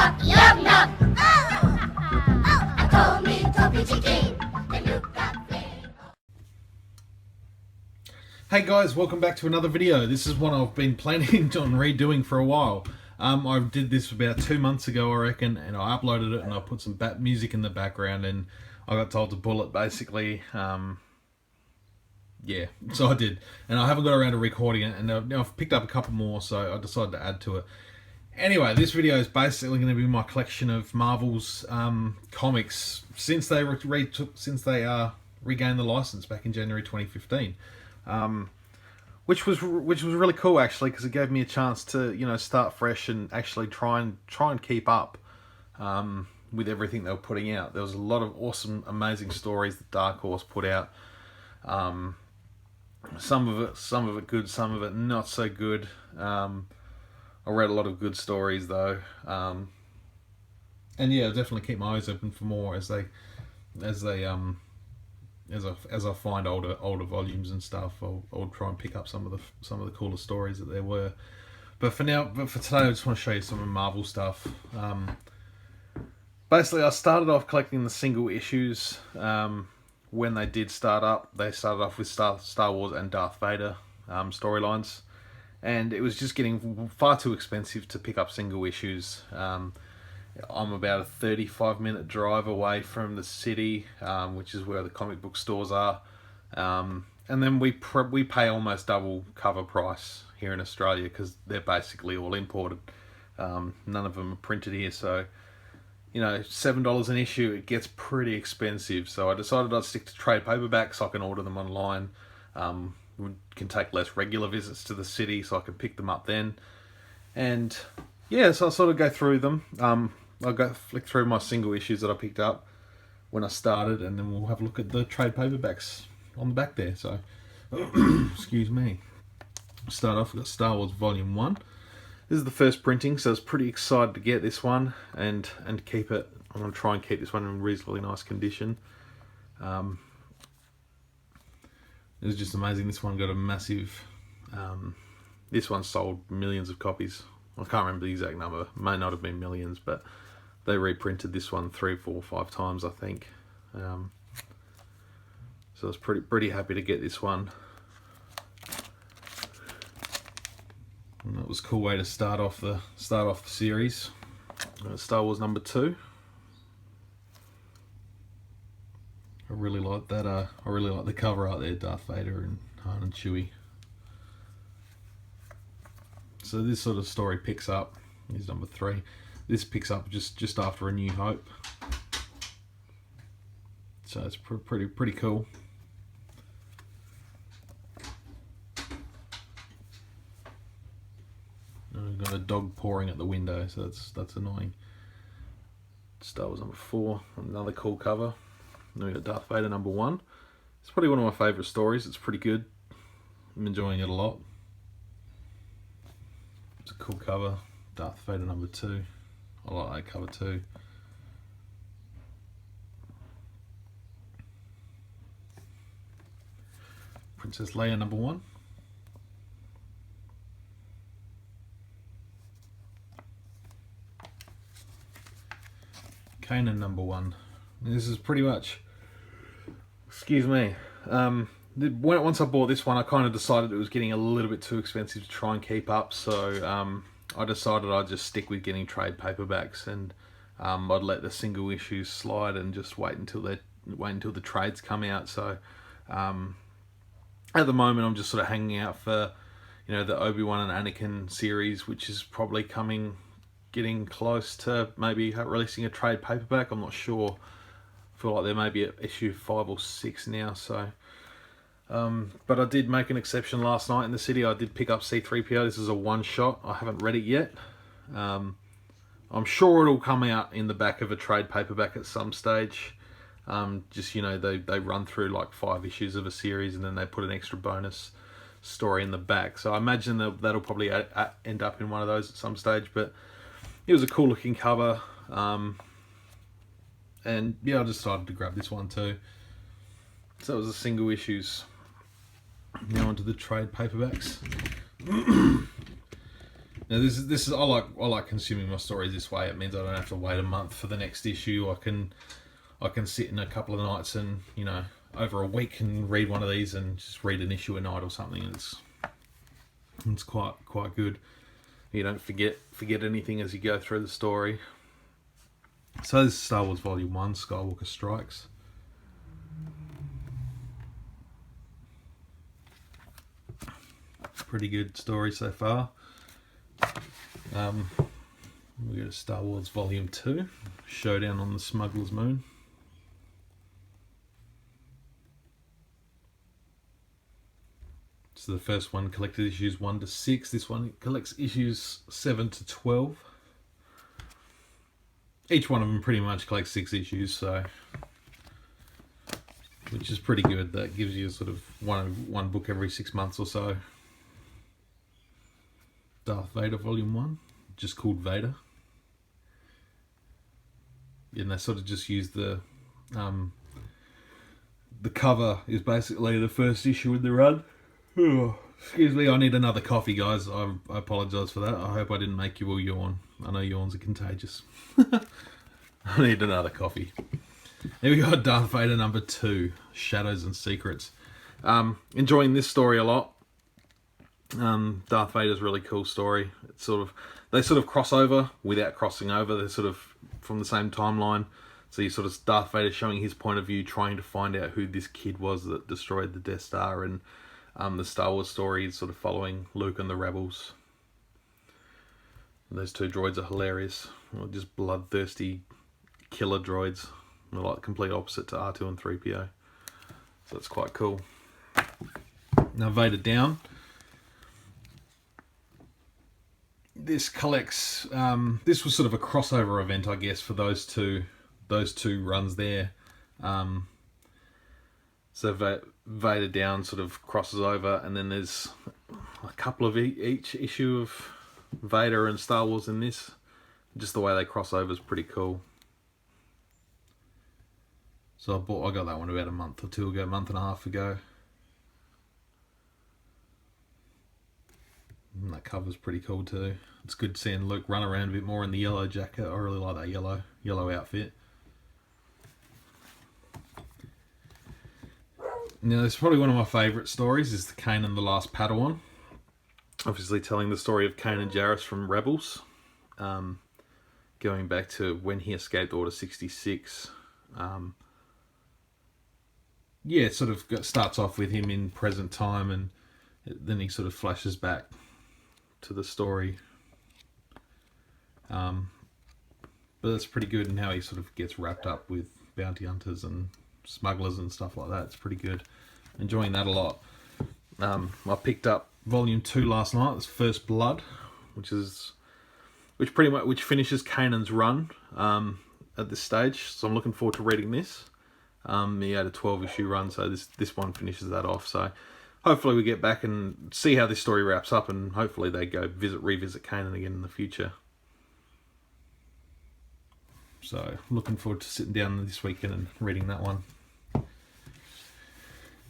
yuck, yum, yuck. I told me to be chicken, and you got me. Hey guys, welcome back to another video. This is one I've been planning on redoing for a while. I did this about 2 months ago, I reckon, and I uploaded it and I put some bat music in the background and I got told to pull it basically. Yeah, so I did. And I haven't got around to recording it, and I've picked up a couple more, so I decided to add to it. Anyway, this video is basically going to be my collection of Marvel's comics since they regained the license back in January 2015. Which was really cool actually, because it gave me a chance to start fresh and actually try and keep up with everything they were putting out. There was a lot of awesome, amazing stories that Dark Horse put out. Some of it good, some of it not so good. I read a lot of good stories though, and yeah, I'll definitely keep my eyes open for more as I find older volumes and stuff. I'll try and pick up some of the cooler stories that there were. But for today, I just want to show you some of Marvel stuff. Basically, I started off collecting the single issues when they did start up. They started off with Star Wars and Darth Vader storylines, and it was just getting far too expensive to pick up single issues. I'm about a 35-minute drive away from the city, which is where the comic book stores are, and then we pay almost double cover price here in Australia because they're basically all imported. None of them are printed here, so $7 an issue, it gets pretty expensive. So I decided I'd stick to trade paperbacks so I can order them online. We can take less regular visits to the city, so I can pick them up then. And yeah, so I'll sort of go through them. I'll go flick through my single issues that I picked up when I started, and then we'll have a look at the trade paperbacks on the back there. So, excuse me. Start off, we've got Star Wars Volume 1. This is the first printing, so I was pretty excited to get this one and keep it. I'm going to try and keep this one in reasonably nice condition. It was just amazing. This one got a massive... this one sold millions of copies. I can't remember the exact number. It may not have been millions, but they reprinted this one 3, 4, 5 times, I think. So I was pretty happy to get this one. And that was a cool way to start off the series. Star Wars number 2. I really like that. I really like the cover art there, Darth Vader and Han and Chewie. So this sort of story picks up. Here's number 3. This picks up just after A New Hope. So it's pretty cool. We've got a dog pawing at the window, so that's annoying. Star Wars number 4, another cool cover. Then we got Darth Vader number 1. It's probably one of my favourite stories. It's pretty good. I'm enjoying it a lot. It's a cool cover. Darth Vader number 2. I like that cover too. Princess Leia number 1. Kanan number 1. This is pretty much, excuse me, once I bought this one, I kind of decided it was getting a little bit too expensive to try and keep up, so I decided I'd just stick with getting trade paperbacks, and I'd let the single issues slide and just wait until the trades come out. So at the moment I'm just sort of hanging out for the Obi-Wan and Anakin series, which is probably getting close to maybe releasing a trade paperback. I'm not sure. I feel like there may be at issue 5 or 6 now, so but I did make an exception last night in the city. I did pick up C-3PO. This is a one-shot. I haven't read it yet. I'm sure it'll come out in the back of a trade paperback at some stage. Just they run through like 5 issues of a series and then they put an extra bonus story in the back. So I imagine that'll probably end up in one of those at some stage. But it was a cool looking cover. And yeah, I decided to grab this one too. So it was the single issues. Now onto the trade paperbacks. Now this is I like consuming my stories this way. It means I don't have to wait a month for the next issue. I can sit in a couple of nights and, you know, over a week and read one of these and just read an issue a night or something. It's quite good. You don't forget anything as you go through the story. So this is Star Wars Volume 1, Skywalker Strikes. Pretty good story so far. We got Star Wars Volume 2, Showdown on the Smuggler's Moon. So the first one collected issues 1 to 6. This one collects issues 7 to 12. Each one of them pretty much collects 6 issues, so which is pretty good. That gives you sort of one book every 6 months or so. Darth Vader Volume 1, just called Vader. And they sort of just use the cover is basically the first issue in the run. Excuse me, I need another coffee, guys. I apologise for that. I hope I didn't make you all yawn. I know yawns are contagious. I need another coffee. Here we got Darth Vader number 2, Shadows and Secrets. Enjoying this story a lot. Darth Vader's a really cool story. It's they sort of cross over without crossing over. They're sort of from the same timeline. So you sort of Darth Vader showing his point of view, trying to find out who this kid was that destroyed the Death Star, and the Star Wars story is sort of following Luke and the Rebels. And those two droids are hilarious. Well, just bloodthirsty killer droids. They're like complete opposite to R2 and 3PO. So it's quite cool. Now Vader Down. This collects. This was sort of a crossover event, I guess, for those two runs there. So Vader Down sort of crosses over, and then there's a couple of each issue of Vader and Star Wars in this. Just the way they cross over is pretty cool. So I got that one about a month or two ago, a month and a half ago. And that cover's pretty cool too. It's good seeing Luke run around a bit more in the yellow jacket. I really like that yellow outfit. Now, it's probably one of my favourite stories is the Kanan the Last Padawan. Obviously telling the story of Kanan Jarrus from Rebels. Going back to when he escaped Order 66. It sort of starts off with him in present time, and then he sort of flashes back to the story. But that's pretty good, and how he sort of gets wrapped up with bounty hunters and smugglers and stuff like that. It's pretty good. Enjoying that a lot. I picked up Volume 2 last night. It's First Blood, which finishes Kanan's run at this stage. So I'm looking forward to reading this. He had a 12-issue run, so this one finishes that off. So hopefully we get back and see how this story wraps up, and hopefully they go revisit Kanan again in the future. So looking forward to sitting down this weekend and reading that one.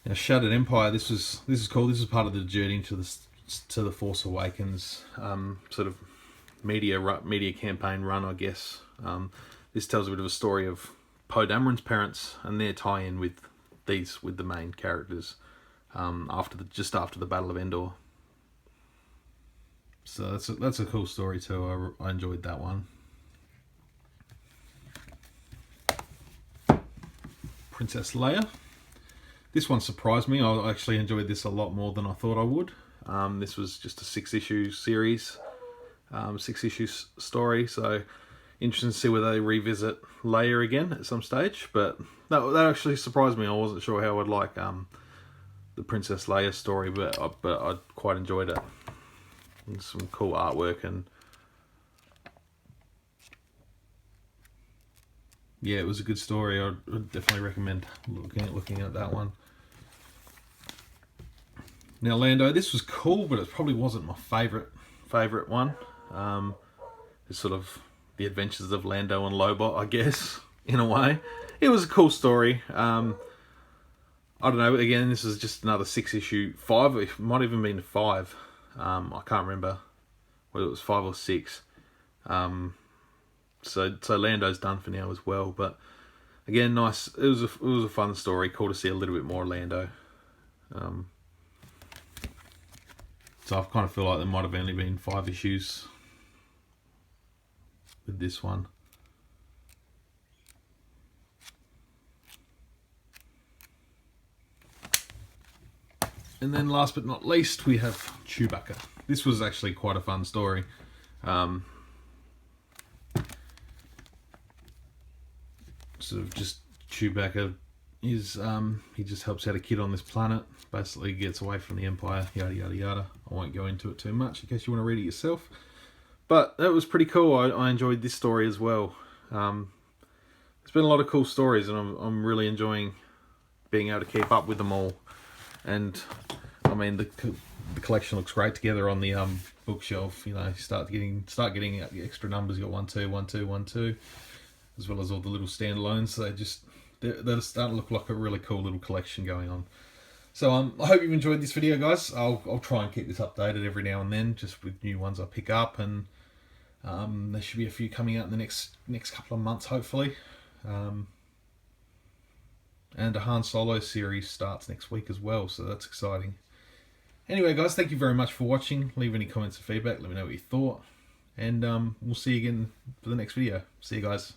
Now, Shattered Empire. This is cool. This is part of the journey to the Force Awakens sort of media campaign run, I guess. This tells a bit of a story of Poe Dameron's parents and their tie-in with the main characters just after the Battle of Endor. So that's a cool story too. I enjoyed that one. Princess Leia. This one surprised me. I actually enjoyed this a lot more than I thought I would. This was just a 6-issue series, 6-issue story. So interesting to see whether they revisit Leia again at some stage. But that actually surprised me. I wasn't sure how I'd like the Princess Leia story, but I quite enjoyed it. And some cool artwork, and yeah, it was a good story. I'd definitely recommend looking at that one. Now, Lando, this was cool, but it probably wasn't my favourite one. It's sort of the adventures of Lando and Lobot, I guess, in a way. It was a cool story. I don't know. Again, this is just another 6-issue, 5. It might even been 5. I can't remember whether it was 5 or 6. So Lando's done for now as well. But again, nice. It was a fun story. Cool to see a little bit more Lando. So I kind of feel like there might have only been 5 issues with this one. And then last but not least, we have Chewbacca. This was actually quite a fun story. Sort of just Chewbacca is, he just helps out a kid on this planet. Basically gets away from the Empire, yada yada yada. I won't go into it too much in case you want to read it yourself. But that was pretty cool. I enjoyed this story as well. There's been a lot of cool stories, and I'm really enjoying being able to keep up with them all. And I mean, the collection looks great together on the bookshelf. You know, start getting the extra numbers. You got 1, 2, 1, 2, 1, 2, as well as all the little standalones. So they're starting to look like a really cool little collection going on. So I hope you've enjoyed this video, guys. I'll try and keep this updated every now and then, just with new ones I pick up, and there should be a few coming out in the next couple of months, hopefully. And a Han Solo series starts next week as well, so that's exciting. Anyway, guys, thank you very much for watching. Leave any comments or feedback. Let me know what you thought. And we'll see you again for the next video. See you guys.